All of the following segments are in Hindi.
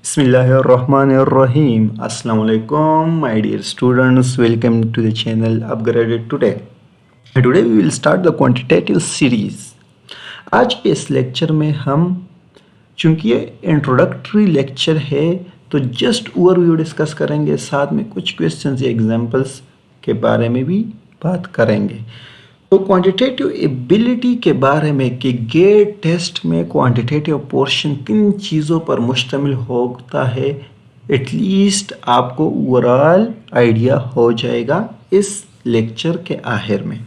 Bismillahirrahmanirrahim. Assalamu alaikum, my dear students. Welcome to the channel Upgraded Today. Today we will start the quantitative series. आज के इस लेक्चर में हम, चूंकि ये इंट्रोडक्टरी लेक्चर है, तो जस्ट ओवरव्यू डिस्कस करेंगे, साथ में कुछ क्वेश्चंस या एग्जांपल्स के बारे में भी बात करेंगे। तो क्वांटिटेटिव एबिलिटी के बारे में कि गेट टेस्ट में क्वांटिटेटिव पोर्शन किन चीज़ों पर मुश्तमिल होता है, एटलीस्ट आपको ओवरऑल आइडिया हो जाएगा इस लेक्चर के आखिर में।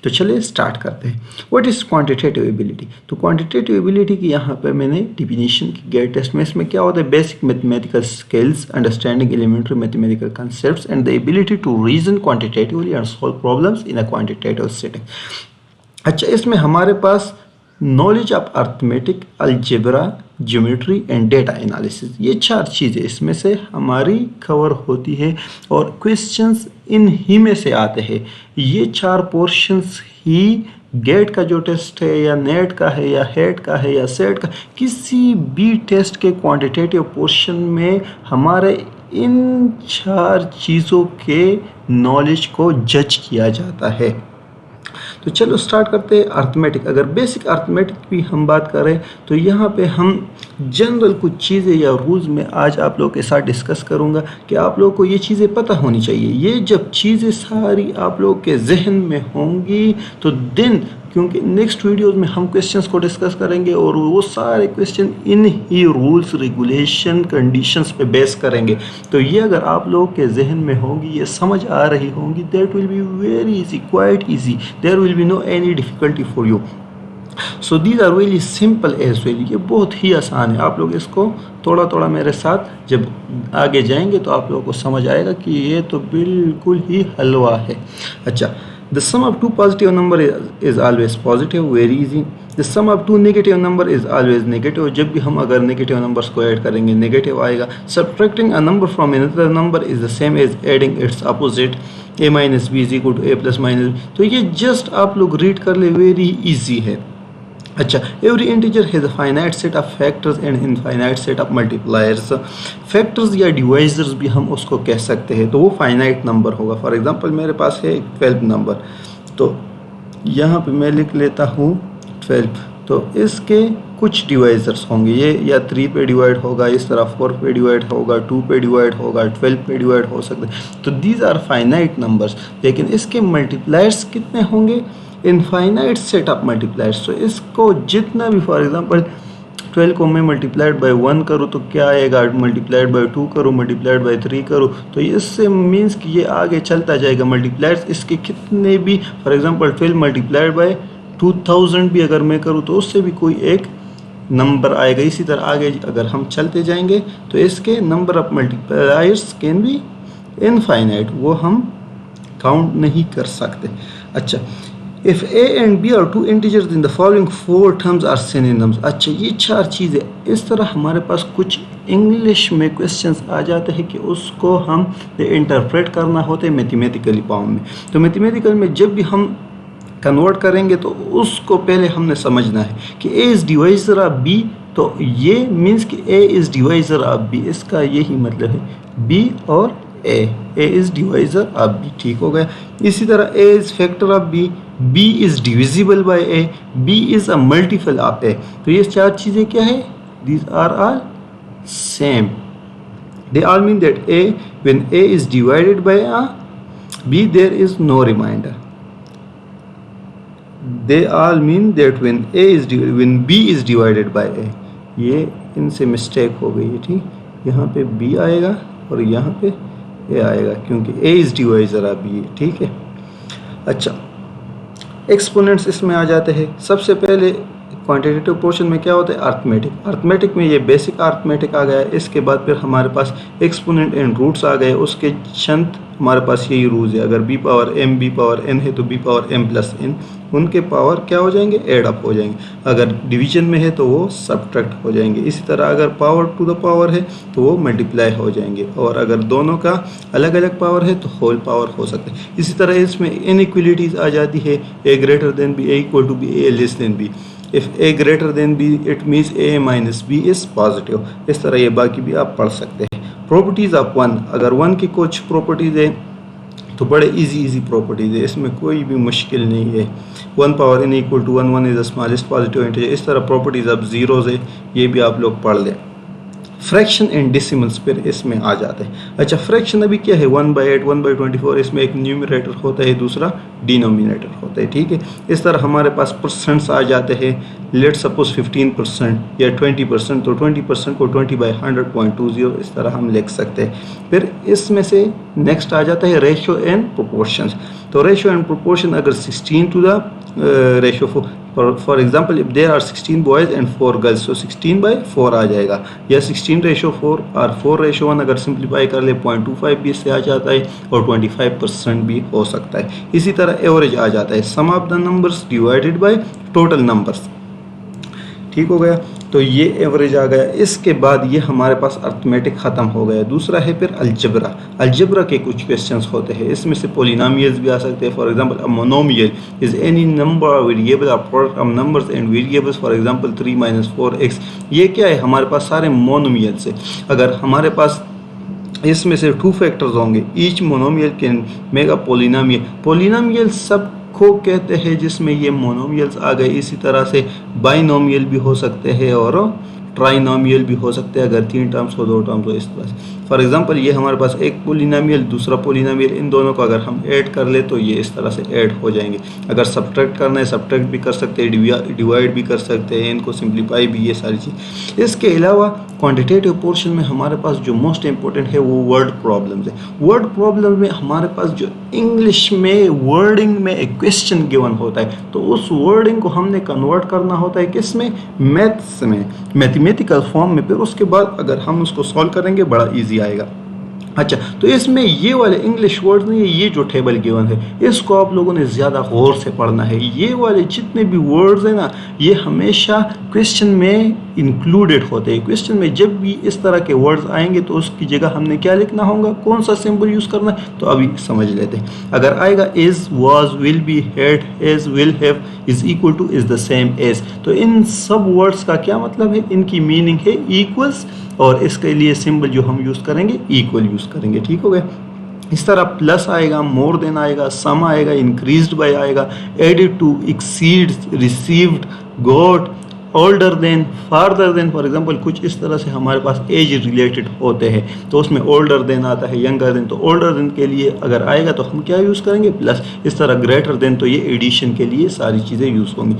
तो चलिए स्टार्ट करते हैं। What is quantitative ability? तो क्वांटिटेटिव एबिलिटी की यहाँ पे मैंने डिफिनीशन की गेट टेस्ट में, इसमें क्या होता है, basic mathematical skills, understanding elementary mathematical concepts and the ability to reason quantitatively and solve problems in a quantitative setting. अच्छा, इसमें हमारे पास knowledge of arithmetic, algebra, geometry and data analysis, ये चार चीज़ें इसमें से हमारी कवर होती है और क्वेश्चंस इन ही में से आते हैं। ये चार पोर्शंस ही गेट का जो टेस्ट है, या नेट का है, या हेड का है, या सेट का, किसी भी टेस्ट के क्वांटिटेटिव पोर्शन में हमारे इन चार चीज़ों के नॉलेज को जज किया जाता है। तो चलो स्टार्ट करते हैं। अर्थमेटिक, अगर बेसिक अर्थमेटिक भी हम बात करें तो यहाँ पे हम जनरल कुछ चीज़ें या रूल्स में आज आप लोगों के साथ डिस्कस करूँगा कि आप लोगों को ये चीज़ें पता होनी चाहिए। ये जब चीज़ें सारी आप लोगों के जहन में होंगी तो दिन, क्योंकि नेक्स्ट वीडियोस में हम क्वेश्चंस को डिस्कस करेंगे और वो सारे question in he rules, regulation, conditions पे बेस करेंगे। तो ये अगर आप लोगों के जहन में होंगी, ये समझ आ रही होंगी, that will be very easy, quite easy, there will be no any difficulty for you. So these are very simple as well. ये बहुत ही आसान है। आप लोग इसको थोड़ा थोड़ा मेरे साथ जब आगे जाएंगे तो आप लोगों को समझ आएगा कि ये तो बिल्कुल ही हलवा है। अच्छा, the sum of two positive number is always positive, very easy. The sum of two negative number is always negative. जब भी हम अगर नेगेटिव नंबर्स को ऐड करेंगे नेगेटिव आएगा। Subtracting a number from another number is the same as adding its opposite. A minus b is equal to a plus minus b. तो ये जस्ट आप लोग रीड कर ले, वेरी इजी है। अच्छा, every integer has a finite set of factors and infinite set of multipliers. Factors या डिवाइजर्स भी हम उसको कह सकते हैं, तो वो फाइनाइट नंबर होगा। फॉर एग्जांपल मेरे पास है 12 नंबर, तो यहाँ पे मैं लिख लेता हूँ 12। तो इसके कुछ डिवाइजर्स होंगे, ये या 3 पे डिवाइड होगा, इस तरह 4 पे डिवाइड होगा, 2 पे डिवाइड होगा, 12 पे डिवाइड हो सकता है। तो दीज आर फाइनाइट नंबर्स। लेकिन इसके मल्टीप्लायर्स कितने होंगे? Infinite set of multipliers. तो इसको जितना भी, फॉर एग्जांपल 12 को मैं मल्टीप्लाइड बाय 1 करूँ तो क्या आएगा, मल्टीप्लाइड बाय 2 करूँ, मल्टीप्लाइड बाय 3 करूँ, तो इससे मीन्स कि ये आगे चलता जाएगा। मल्टीप्लायर्स इसके कितने भी, फॉर एग्जांपल 12 मल्टीप्लाइड बाय 2000 भी अगर मैं करूँ तो उससे भी कोई एक नंबर आएगा। इसी तरह आगे अगर हम चलते जाएंगे तो इसके number of multipliers can be infinite, वो हम काउंट नहीं कर सकते। अच्छा, If a and b are two integers in the following 4 terms are synonyms। अच्छा, ये चार चीज़ें इस तरह हमारे पास कुछ इंग्लिश में क्वेश्चंस आ जाते हैं कि उसको हम इंटरप्रेट करना होता है मैथमेटिकली फॉर्म में। तो मैथमेटिकल में जब भी हम कन्वर्ट करेंगे तो उसको पहले हमने समझना है कि a is divisor of b, तो ये मीन्स कि a is divisor of b, इसका यही मतलब है b और a is divisor of b। ठीक हो गया। इसी तरह a is factor of b, b is divisible by a, b is a multiple of a। तो ये चार चीज़ें क्या है? These are all same. They all mean that a, when a is divided by b there is no remainder. They all mean that when b is divided by a। ये इनसे मिस्टेक हो गई है, ठीक। यहाँ पे b आएगा और यहाँ पे a आएगा, क्योंकि a is divisor of b, ठीक है। अच्छा, एक्सपोनेंट्स इसमें आ जाते हैं। सबसे पहले क्वांटिटेटिव पोर्शन में क्या होता है? अर्थमेटिक। अर्थमेटिक में ये बेसिक अर्थमेटिक आ गया। इसके बाद फिर हमारे पास एक्सपोनेंट एंड रूट्स आ गए। उसके चंद हमारे पास यही रूल्स है। अगर b power m, b power n है तो b power m plus n, उनके पावर क्या हो जाएंगे? एड अप हो जाएंगे। अगर डिवीजन में है तो वो सब्ट्रैक्ट हो जाएंगे। इसी तरह अगर पावर टू द पावर है तो वो मल्टीप्लाई हो जाएंगे, और अगर दोनों का अलग अलग पावर है तो होल पावर हो सकता है। इसी तरह इसमें इनइक्वलिटीज़ आ जाती है, a greater than b, a equal to b, a less than b। If A greater than B it means A minus B is positive. इस तरह ये बाकी भी आप पढ़ सकते हैं। प्रॉपर्टीज़ ऑफ वन, अगर वन की कुछ प्रॉपर्टीज़ है तो बड़े इजी प्रॉपर्टीज़ है, इसमें कोई भी मुश्किल नहीं है। 1 power n equal to 1, 1 is the smallest positive integer. इस तरह प्रॉपर्टीज़ ऑफ जीरोज़ है, ये भी आप लोग पढ़ लें। फ्रैक्शन एंड डिसिमल्स फिर इसमें आ जाते हैं। अच्छा, फ्रैक्शन अभी क्या है, 1/8, 1/24, इसमें एक न्यूमरेटर होता है, दूसरा डिनोमिनेटर होता है, ठीक है। इस तरह हमारे पास परसेंट्स आ जाते हैं। लेट सपोज 15% या 20%, तो 20% को 20/100.20 इस तरह हम लिख सकते हैं। फिर इसमें से नेक्स्ट आ जाता है रेशियो एंड प्रोपोर्शंस। तो रेशियो एंड प्रोपोर्शन अगर 16 to the ratio for example if there are 16 boys and 4 girls, तो 16/4 आ जाएगा, या 16:4 और 4:1 अगर सिंप्लीफाई कर ले 0.25 भी इससे आ जाता है, और 25% भी हो सकता है। इसी तरह एवरेज आ जाता है, sum of the numbers divided by total numbers, ठीक हो गया। तो ये एवरेज आ गया। इसके बाद ये हमारे पास अर्थमेटिक ख़त्म हो गया। दूसरा है फिर अलजबरा। अलजबरा के कुछ क्वेश्चंस होते हैं, इसमें से पोलिनोमियल्स भी आ सकते हैं। For example a monomial is any number variable or product of numbers and variables, for example 3 - 4x। ये क्या है, हमारे पास सारे मोनोमियल्स है। अगर हमारे पास इसमें से 2 फैक्टर्स होंगे, each monomial can make a polynomial. Polynomial सब को कहते हैं जिसमें ये मोनोमियल्स आ गए। इसी तरह से बाइनोमियल भी हो सकते हैं और ट्राइनोमियल भी हो सकते हैं, अगर 3 टर्म्स हो 2 टर्म्स हो, इस तरह से। फॉर एग्जांपल ये हमारे पास एक पोलिनोमियल, दूसरा पोलिनोमियल, इन दोनों को अगर हम ऐड कर ले तो ये इस तरह से ऐड हो जाएंगे। अगर सब्ट्रैक्ट करना है सब्ट्रैक्ट भी कर सकते हैं, डिवाइड भी कर सकते हैं, इनको सिंप्लीफाई भी, ये सारी चीज़। इसके अलावा क्वान्टिटेटिव पोर्शन में हमारे पास जो मोस्ट इंपॉर्टेंट है वो वर्ड प्रॉब्लम्स है। वर्ड प्रॉब्लम में हमारे पास जो इंग्लिश में वर्डिंग में एक क्वेश्चन गिवन होता है, तो उस वर्डिंग को हमने कन्वर्ट करना होता है किस में, मैथ्स में, मैथमेटिकल फॉर्म में। फिर उसके बाद अगर हम उसको सॉल्व करेंगे बड़ा ईजी आएगा। अच्छा, तो इसमें ये वाले इंग्लिश वर्ड नहीं है, ये जो टेबल गिवन है इसको आप लोगों ने ज़्यादा गौर से पढ़ना है। ये वाले जितने भी वर्ड्स हैं ना, ये हमेशा क्वेश्चन में इंक्लूडेड होते हैं। क्वेश्चन में जब भी इस तरह के वर्ड्स आएंगे तो उसकी जगह हमने क्या लिखना होगा, कौन सा सिंबल यूज़ करना है, तो अभी समझ लेते हैं। अगर आएगा is, was, will be, had, has, will have, is equal to, is the same as, तो इन सब वर्ड्स का क्या मतलब है, इनकी मीनिंग है इक्वल्स, और इसके लिए सिंबल जो हम यूज़ करेंगे इक्वल यूज़ करेंगे, ठीक हो गया। इस तरह प्लस आएगा, मोर देन आएगा, सम आएगा, इंक्रीज्ड बाय आएगा, added to, exceeds, received, got, older than, farther than. For example कुछ इस तरह से हमारे पास एज रिलेटेड होते हैं, तो उसमें ओल्डर देन आता है, यंगर देन, तो ओल्डर देन के लिए अगर आएगा तो हम क्या यूज़ करेंगे, प्लस। इस तरह ग्रेटर देन, तो ये एडिशन के लिए सारी चीज़ें यूज़ होंगी।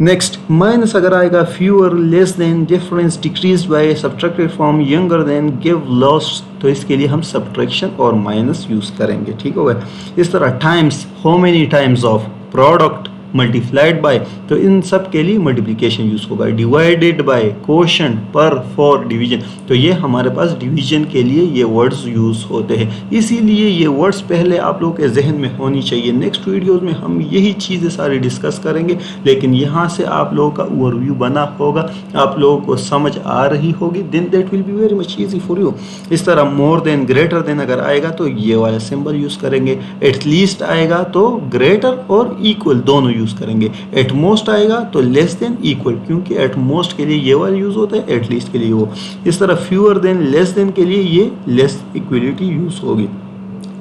नेक्स्ट माइनस अगर आएगा, fewer, less than, difference, decrease by, subtracted from, younger than, give, lost, तो इसके लिए हम सब्ट्रैक्शन और माइनस यूज़ करेंगे, ठीक हो गया। इस तरह times, how many times of, product, multiplied by, तो इन सब के लिए मल्टीप्लिकेशन यूज़ होगा। डिवाइडेड बाय, कोशंट, पर, फॉर, डिवीजन, तो ये हमारे पास डिवीजन के लिए ये वर्ड्स यूज़ होते हैं। इसीलिए ये वर्ड्स पहले आप लोगों के जहन में होनी चाहिए। नेक्स्ट वीडियोज़ में हम यही चीज़ें सारी डिस्कस करेंगे, लेकिन यहाँ से आप लोगों का ओवरव्यू बना होगा, आप लोगों को समझ आ रही होगी, then that will be very much easy for you. इस तरह मोर देन, ग्रेटर देन अगर आएगा तो ये वाला सिंबल यूज़ करेंगे। एटलीस्ट आएगा तो ग्रेटर और इक्वल दोनों यूज़ करेंगे। एट मोस्ट आएगा तो लेस देन, इक्वल, क्योंकि एट मोस्ट के लिए ये वाला यूज़ होता है, एटलीस्ट के लिए वो। इस तरह फ्यूअर देन, लेस देन के लिए ये लेस इक्वलिटी यूज़ होगी।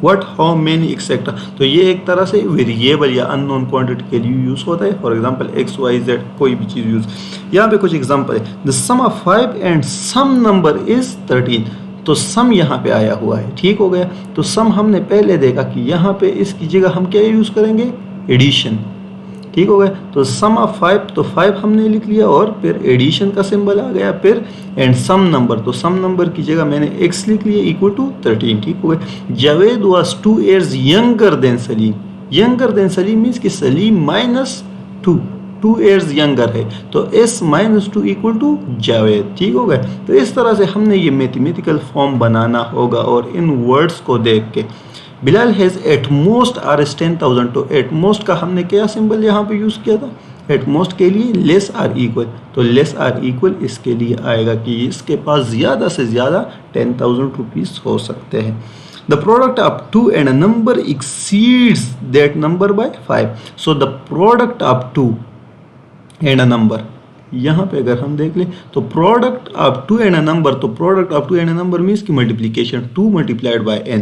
व्हाट, हाउ मेनी, एक्सेट्रा, तो ये एक तरह से वेरिएबल या अननोन क्वांटिटी के लिए यूज़ होता है। For example X, Y, Z, कोई भी चीज़ यूज़। यहाँ पे कुछ एग्जांपल है, the sum of 5 and sum number is 13, तो सम यहाँ पे आया हुआ है, ठीक हो गया। तो सम हमने पहले देखा कि यहाँ पे इसकी जगह हम क्या यूज़ करेंगे, एडिशन, ठीक हो गया। तो सम ऑफ 5, तो 5 हमने लिख लिया और फिर एडिशन का सिंबल आ गया। फिर एंड सम नंबर, तो सम नंबर की जगह मैंने x लिख लिया इक्वल टू 13, ठीक हो गया। Javed was 2 years younger than Salim, younger than Salim means कि सलीम -2, 2 years यंगर है, तो s -2 इक्वल टू जावेद, ठीक हो गया। तो इस तरह से हमने ये मैथमेटिकल फॉर्म बनाना होगा और इन वर्ड्स को देख के। Bilal has at most R 10,000, तो एट मोस्ट का हमने क्या सिंबल यहाँ पे यूज़ किया था, एट मोस्ट के लिए लेस आर इक्वल, तो लेस आर इक्वल इसके लिए आएगा कि इसके पास ज़्यादा से ज़्यादा 10,000 रुपीज़ हो सकते हैं। The product of 2 and a number exceeds that number by 5, so the product of 2 and a number. यहाँ पे अगर हम देख लें तो product of 2 and a number, तो product of 2 and a number means की multiplication 2 multiplied by n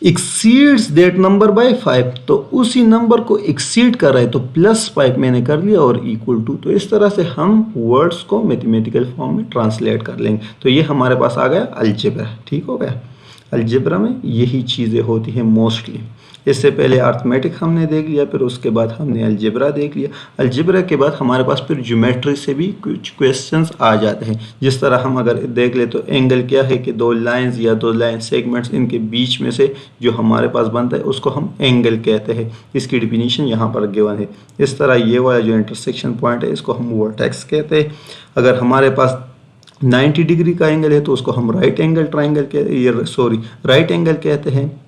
exceeds that number by 5, तो उसी नंबर को एक्सीड कर रहा है तो +5 मैंने कर लिया और इक्वल टू। तो इस तरह से हम वर्ड्स को मैथमेटिकल फॉर्म में ट्रांसलेट कर लेंगे। तो ये हमारे पास आ गया अलजेब्रा। ठीक हो गया। अलजेब्रा में यही चीज़ें होती हैं मोस्टली। इससे पहले अर्थमेटिक हमने देख लिया, फिर उसके बाद हमने अलजेब्रा देख लिया। अलजेब्रा के बाद हमारे पास फिर ज्योमेट्री से भी कुछ क्वेश्चंस आ जाते हैं। जिस तरह हम अगर देख ले तो एंगल क्या है कि दो लाइंस या दो लाइन सेगमेंट्स, इनके बीच में से जो हमारे पास बनता है उसको हम एंगल कहते हैं। इसकी डिफिनीशन यहाँ पर गिवन है। इस तरह ये वाला जो इंटरसेक्शन पॉइंट है इसको हम वर्टेक्स कहते हैं। अगर हमारे पास 90 डिग्री का एंगल है तो उसको हम राइट एंगल कहते हैं।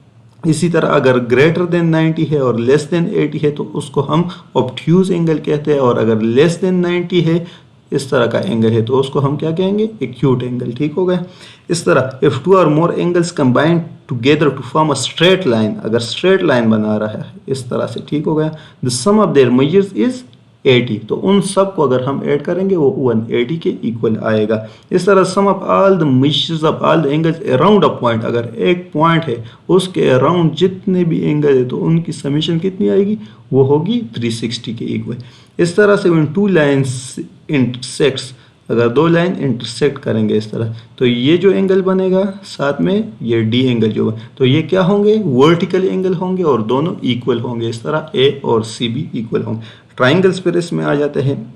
इसी तरह अगर ग्रेटर देन 90 है और लेस देन 80 है तो उसको हम ऑब्ट्यूज एंगल कहते हैं, और अगर लेस देन 90 है इस तरह का एंगल है तो उसको हम क्या कहेंगे, एक्यूट एंगल। ठीक हो गया। इस तरह if 2 or more angles combine together to form a straight line, अगर स्ट्रेट लाइन बना रहा है इस तरह से। ठीक हो गया। The sum of their measures is 80, तो उन सब को अगर हम ऐड करेंगे वो 180 के इक्वल आएगा। इस तरह sum of all the measures of all the angles around a point, अगर एक पॉइंट है उसके अराउंड जितने भी एंगल है तो उनकी समेशन कितनी आएगी, वो होगी 360 के इक्वल। इस तरह से व्हेन टू लाइंस इंटरसेक्ट्स, अगर दो लाइन इंटरसेक्ट करेंगे इस तरह तो ये जो एंगल बनेगा साथ में ये डी एंगल जो है तो ये क्या होंगे, वर्टिकल एंगल होंगे और दोनों इक्वल होंगे। इस तरह ए और सी भी इक्वल होंगे। ट्राइंगल्स फिर इसमें आ जाते हैं।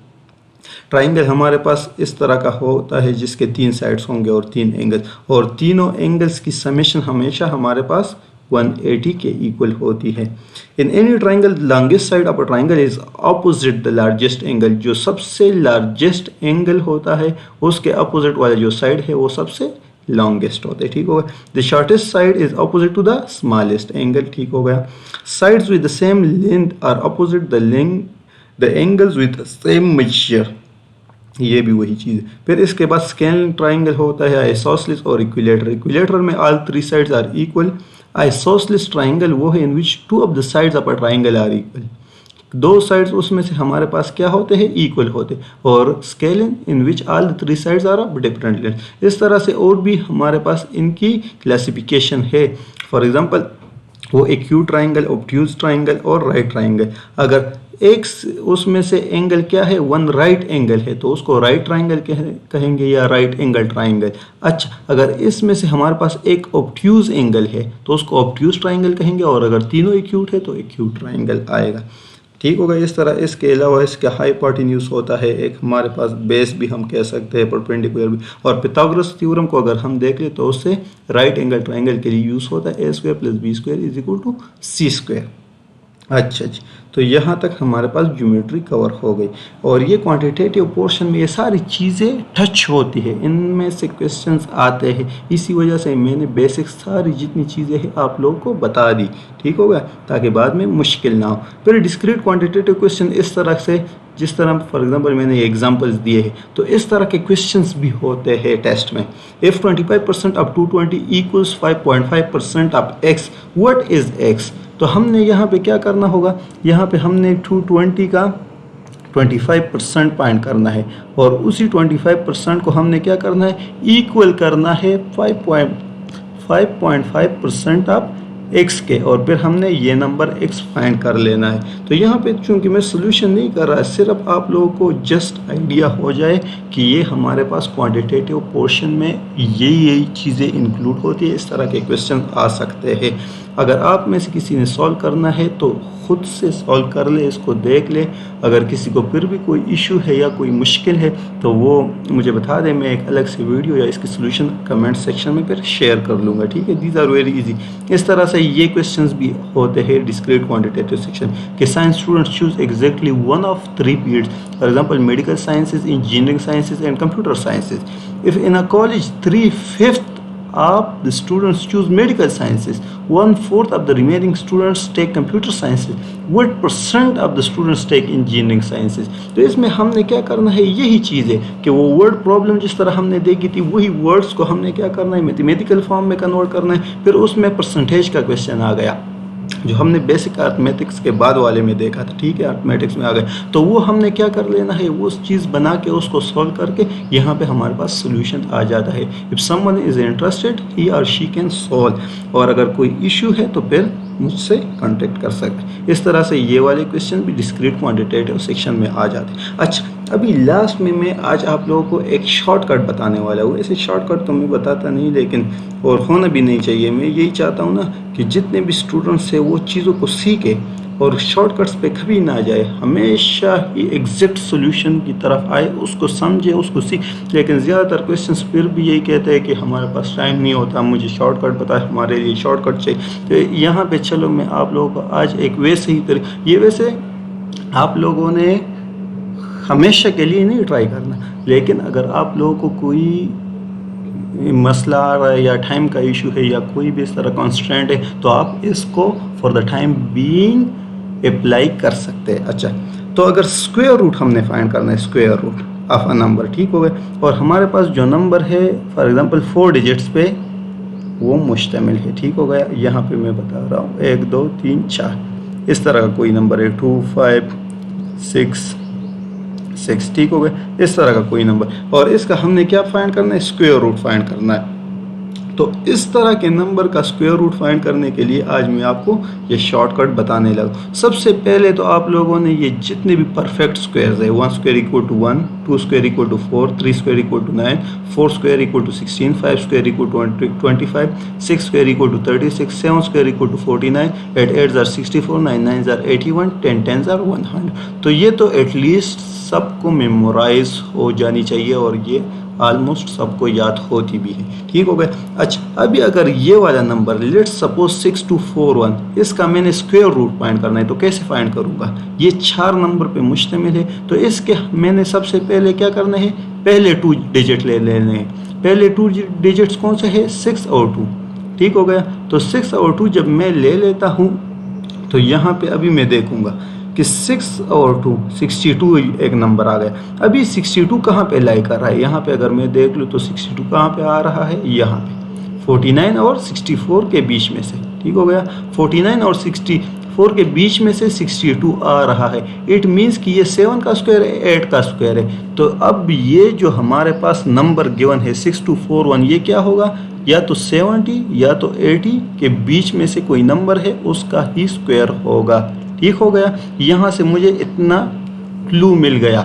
ट्राइंगल हमारे पास इस तरह का होता है जिसके 3 साइड्स होंगे और 3 एंगल्स, और तीनों एंगल्स की समेशन हमेशा हमारे पास 180 के इक्वल होती है। In any triangle longest side of a triangle is opposite the largest angle, जो सबसे लार्जेस्ट एंगल होता है उसके अपोजिट वाला जो साइड है वो सबसे लॉन्गेस्ट होते हैं। ठीक हो गया। The shortest side is opposite to the smallest angle. ठीक हो गया। Sides with the same length are opposite the angles with same measure, ये भी वही चीज़ है। फिर इसके बाद स्केल ट्राइंगल होता है आइसोसेलेस और इक्विलेटरल। इक्विलेटरल में all 3 sides are equal. Isosceles triangle वो है in which 2 of the sides of a triangle are equal, 2 sides उसमें से हमारे पास क्या होते हैं, इक्वल होते हैं। और scalene in which all the 3 sides are of different length. इस तरह से और भी हमारे पास इनकी क्लासिफिकेशन है। फॉर एग्जांपल वो एक्यूट ट्राइंगल, ऑब्ट्यूज ट्राइंगल और राइट ट्राइंगल। अगर एक उसमें से एंगल क्या है, वन राइट एंगल है तो उसको राइट ट्राइंगल कहेंगे या राइट एंगल ट्राइंगल। अच्छा, अगर इसमें से हमारे पास एक ऑब्ट्यूज एंगल है तो उसको ऑब्ट्यूज ट्राइंगल कहेंगे, और अगर तीनों एक्यूट है तो एक्यूट ट्राइंगल आएगा। ठीक होगा। इस तरह इसके अलावा इसका हाइपोटेन्यूज होता है, एक हमारे पास बेस भी हम कह सकते हैं, परपेंडिकुलर भी। और पिथागोरस थ्योरम को अगर हम देख ले तो उससे राइट एंगल ट्राइंगल के लिए यूज़ होता है a² + b² = c²। अच्छा जी, तो यहाँ तक हमारे पास ज्योमेट्री कवर हो गई। और ये क्वांटिटेटिव पोर्शन में ये सारी चीज़ें टच होती है, इनमें से क्वेश्चंस आते हैं। इसी वजह से मैंने बेसिक सारी जितनी चीज़ें हैं आप लोगों को बता दी। ठीक होगा, ताकि बाद में मुश्किल ना हो। फिर डिस्क्रीट क्वांटिटेटिव क्वेश्चन इस तरह से, जिस तरह फॉर एग्जांपल मैंने एग्जांपल्स दिए हैं तो इस तरह के क्वेश्चंस भी होते हैं टेस्ट में। If 25% of 220 = 5.5% of x, what is x? तो हमने यहाँ पे क्या करना होगा, यहाँ पे हमने 220 का 25% फाइंड करना है, और उसी 25% को हमने क्या करना है, इक्वल करना है 5.5% ऑफ x के, और फिर हमने ये नंबर x फाइंड कर लेना है। तो यहाँ पे चूंकि मैं सोल्यूशन नहीं कर रहा, सिर्फ आप लोगों को जस्ट आइडिया हो जाए कि ये हमारे पास क्वांटिटेटिव पोर्शन में यही चीज़ें इंक्लूड होती है। इस तरह के क्वेश्चन आ सकते हैं। अगर आप में से किसी ने सॉल्व करना है तो खुद से सॉल्व कर ले, इसको देख ले। अगर किसी को फिर भी कोई इशू है या कोई मुश्किल है तो वो मुझे बता दें, मैं एक अलग से वीडियो या इसकी सोल्यूशन कमेंट सेक्शन में फिर शेयर कर लूँगा। ठीक है, दीज आर वेरी इजी। इस तरह से ये क्वेश्चंस भी होते हैं डिस्क्रीट क्वांटिटेटिव सेक्शन के। Science students choose exactly one of 3 periods, for example medical sciences, engineering sciences and computer sciences. If in a college 3/5 of the students choose medical sciences, 1/4 of the remaining students take computer sciences, what % of the students take engineering sciences? तो इसमें हमने क्या करना है, यही चीज़ है कि वो वर्ड प्रॉब्लम जिस तरह हमने देखी थी वही वर्ड्स को हमने क्या करना है, मैथमेटिकल फॉर्म में कन्वर्ट करना है। फिर उसमें परसेंटेज का क्वेश्चन आ गया। जो हमने बेसिक अर्थमेटिक्स के बाद वाले में देखा था, ठीक है, अर्थमेटिक्स में आ गए तो वो हमने क्या कर लेना है, वो चीज़ बना के उसको सॉल्व करके यहाँ पे हमारे पास सोल्यूशन आ जाता है। इफ़ समवन इज़ इंटरेस्टेड ही और शी कैन सॉल्व, और अगर कोई इशू है तो फिर मुझसे कांटेक्ट कर सकते हैं। इस तरह से ये वाले क्वेश्चन भी डिस्क्रीट क्वांटिटेटिव सेक्शन में आ जाते हैं। अच्छा, अभी लास्ट में मैं आज आप लोगों को एक शॉर्टकट बताने वाला हूँ। ऐसे शॉर्टकट तो मैं बताता नहीं, लेकिन और होना भी नहीं चाहिए। मैं यही चाहता हूँ ना कि जितने भी स्टूडेंट्स हैं वो चीज़ों को सीखे और शॉर्टकट्स पे कभी ना जाए, हमेशा ही एग्जैक्ट सॉल्यूशन की तरफ आए, उसको समझे, उसको सीख। लेकिन ज़्यादातर क्वेश्चंस फिर भी यही कहते हैं कि हमारे पास टाइम नहीं होता, मुझे शॉर्टकट पता है, हमारे लिए शॉर्टकट चाहिए। तो यहाँ पे चलो मैं आप लोगों को आज एक वैसे ही ये वैसे आप लोगों ने हमेशा के लिए नहीं ट्राई करना, लेकिन अगर आप लोगों को कोई मसला आ रहा है या टाइम का इशू है या कोई भी इस तरह कॉन्स्टेंट है तो आप इसको for the time being apply कर सकते हैं। अच्छा, तो अगर स्क्वायर रूट हमने फाइंड करना है, square root of a number, ठीक हो गया, और हमारे पास जो नंबर है फॉर एग्जांपल 4 डिजिट्स पे वो मुश्तमिल है, ठीक हो गया। यहाँ पे मैं बता रहा हूँ 1 2 3 4 इस तरह का कोई नंबर है, 2 5 6, ठीक हो गया, इस तरह का कोई नंबर, और इसका हमने क्या फाइंड करना है, स्क्वायर रूट फाइंड करना है। तो इस तरह के नंबर का स्क्वायर रूट फाइंड करने के लिए आज मैं आपको ये शॉर्टकट बताने लगा। सबसे पहले तो आप लोगों ने ये जितने भी परफेक्ट स्क्वायर्स है, 1 square equal to 1, 2 square equal to 4, 3 square equal to 9, 4 square equal to 16, 5 square equal to 25, 6 square equal to 36, 7 square equal to 49, 8 8 जार 64, 9 9 जार 81, 10 10 जार 100। तो ये तो एटलीस्ट सबको मेमोराइज हो जानी चाहिए और ये ऑलमोस्ट सबको याद होती भी है, ठीक हो गया। अच्छा, अभी अगर ये वाला नंबर लेट्स सपोज 6241, इसका मैंने स्क्वायर रूट फाइंड करना है तो कैसे फाइंड करूँगा, ये 4 नंबर पे मुश्तमिल है, तो इसके मैंने सबसे पहले क्या करना है, पहले 2 डिजिट ले लेने हैं। पहले 2 डिजिट्स कौन से है, 6 और 2, ठीक हो गया। तो 6 और 2 जब मैं ले लेता हूँ तो यहाँ पे अभी मैं देखूँगा कि 6 और 2 62 एक नंबर आ गया। अभी 62 कहाँ पे लाई कर रहा है, यहाँ पे अगर मैं देख लूँ तो 62 कहाँ पे आ रहा है, यहाँ पे 49 और 64 के बीच में से, ठीक हो गया। 49 और 64 के बीच में से 62 आ रहा है। इट मीन्स कि ये 7 का स्क्वायर है, 8 का स्क्वायर है। तो अब ये जो हमारे पास नंबर गिवन है 6241, ये क्या होगा, या तो 70 या तो 80 के बीच में से कोई नंबर है, उसका ही स्क्वायर होगा, ठीक हो गया। यहाँ से मुझे इतना क्लू मिल गया।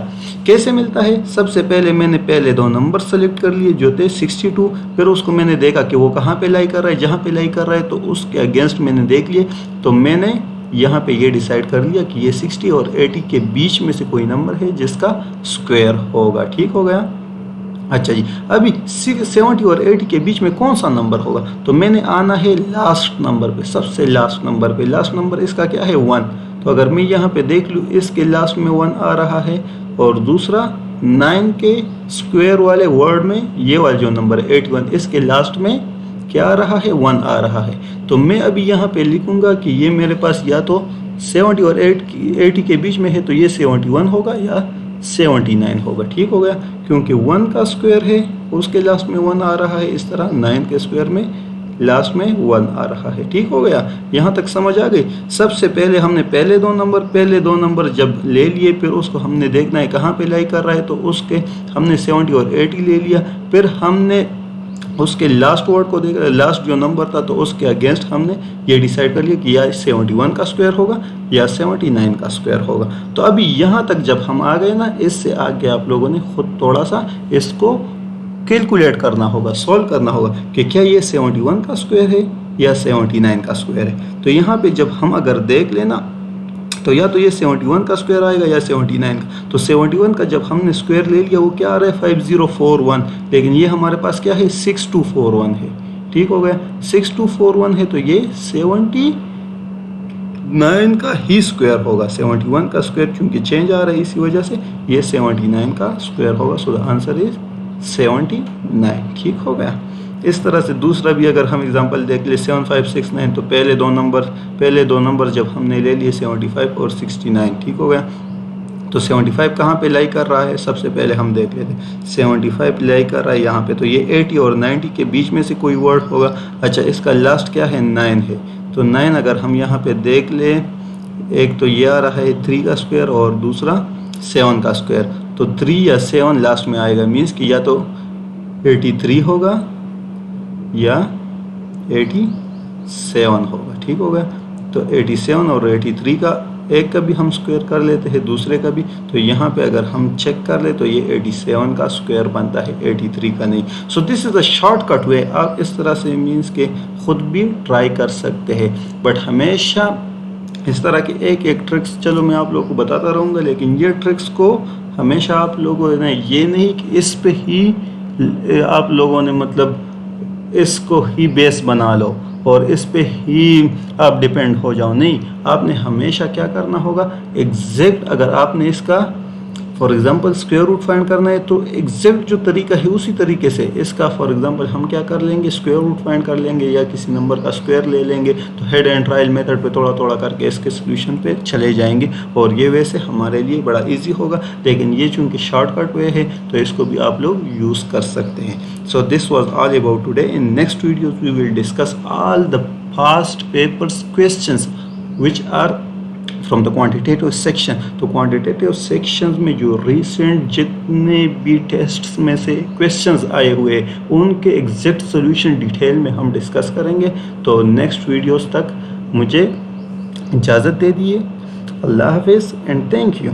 कैसे मिलता है, सबसे पहले मैंने पहले 2 नंबर सेलेक्ट कर लिए जो थे 62, फिर उसको मैंने देखा कि वो कहाँ पे लाई कर रहा है, जहाँ पे लाई कर रहा है तो उसके अगेंस्ट मैंने देख लिए, तो मैंने यहाँ पे ये डिसाइड कर लिया कि ये 60 और 80 के बीच में से कोई नंबर है जिसका स्क्वायर होगा, ठीक हो गया। अच्छा जी, अभी 70 और 80 के बीच में कौन सा नंबर होगा, तो मैंने आना है लास्ट नंबर पे, सबसे लास्ट नंबर पे। लास्ट नंबर इसका क्या है, 1। तो अगर मैं यहाँ पे देख लूँ इसके लास्ट में 1 आ रहा है, और दूसरा 9 के स्क्वायर वाले वर्ड में ये वाला जो नंबर है 81, इसके लास्ट में क्या आ रहा है, 1 आ रहा है। तो मैं अभी यहाँ पे लिखूँगा कि ये मेरे पास या तो 70 और 80 के बीच में है, तो ये 71 होगा या 79 होगा, ठीक हो गया। क्योंकि 1 का स्क्वायर है उसके लास्ट में 1 आ रहा है, इस तरह 9 के स्क्वायर में लास्ट में 1 आ रहा है, ठीक हो गया। यहाँ तक समझ आ गई। सबसे पहले हमने पहले दो नंबर जब ले लिए, फिर उसको हमने देखना है कहाँ पे लाई कर रहा है, तो उसके हमने 70 और 80 ले लिया। फिर हमने उसके लास्ट वर्ड को देखा, लास्ट जो नंबर था, तो उसके अगेंस्ट हमने ये डिसाइड कर लिया कि या 71 का स्क्वायर होगा या 79 का स्क्वायर होगा। तो अभी यहाँ तक जब हम आ गए ना, इससे आगे आप लोगों ने खुद थोड़ा सा इसको कैलकुलेट करना होगा, सॉल्व करना होगा कि क्या ये 71 का स्क्वायर है या 79 का स्क्वायर है। तो यहाँ पे जब हम अगर देख लेना तो या तो ये 71 का स्क्वायर आएगा या 79 का। तो 71 का जब हमने स्क्वायर ले लिया वो क्या आ रहा है, 5041, लेकिन ये हमारे पास क्या है, 6241 है, ठीक हो गया। 6241 है तो ये 79 का ही स्क्वायर होगा। 71 का स्क्वायर चूंकि चेंज आ रहा है इसी वजह से ये 79 का स्क्वायर होगा। सो द आंसर इज 79, ठीक हो गया। इस तरह से दूसरा भी अगर हम एग्जांपल देख ले 7569, तो पहले दो नंबर जब हमने ले लिए 75 और 69, ठीक हो गया। तो 75 कहाँ पे लाई कर रहा है, सबसे पहले हम देख लेते हैं। 75 लाई कर रहा है यहाँ पे, तो ये 80 और 90 के बीच में से कोई वर्ड होगा। अच्छा, इसका लास्ट क्या है, 9 है, तो 9 अगर हम यहाँ पे देख लें, एक तो ये आ रहा है 3 का स्क्वायर और दूसरा 7 का स्क्वायर, तो 3 या 7 लास्ट में आएगा, मीन्स कि या तो 83 होगा या 87 होगा। ठीक होगा, तो 87 और 83 का एक का भी हम स्क्वायर कर लेते हैं, दूसरे का भी। तो यहाँ पे अगर हम चेक कर ले तो ये 87 का स्क्वायर बनता है, 83 का नहीं। So this is a shortcut way. आप इस तरह से मीन्स के खुद भी ट्राई कर सकते हैं, बट हमेशा इस तरह की एक एक ट्रिक्स चलो मैं आप लोगों को बताता रहूँगा, लेकिन ये ट्रिक्स को हमेशा आप लोगों ने ये नहीं कि इस पे ही आप लोगों ने मतलब इसको ही बेस बना लो और इस पे ही आप डिपेंड हो जाओ, नहीं। आपने हमेशा क्या करना होगा, एग्जैक्ट अगर आपने इसका for example square root find करना है तो एग्जैक्ट जो तरीका है उसी तरीके से इसका फॉर एग्जांपल हम क्या कर लेंगे, स्क्वायर रूट फाइंड कर लेंगे या किसी नंबर का स्क्वायर ले लेंगे। तो हेड एंड ट्रायल मेथड पे थोड़ा थोड़ा करके इसके सोल्यूशन पे चले जाएंगे और ये वैसे हमारे लिए बड़ा इजी होगा। लेकिन ये चूँकि शॉर्टकट वे है तो इसको भी आप लोग यूज़ कर सकते हैं। So this was all about today. In next videos we will discuss all the past papers questions which are from the quantitative section. तो क्वांटिटेटिव सेक्शंस में जो रिसेंट जितने भी टेस्ट्स में से क्वेश्चंस आए हुए उनके एग्जैक्ट सॉल्यूशन डिटेल में हम डिस्कस करेंगे। तो नेक्स्ट वीडियोस तक मुझे इजाज़त दे दिए। अल्लाह हाफिज़ एंड थैंक यू।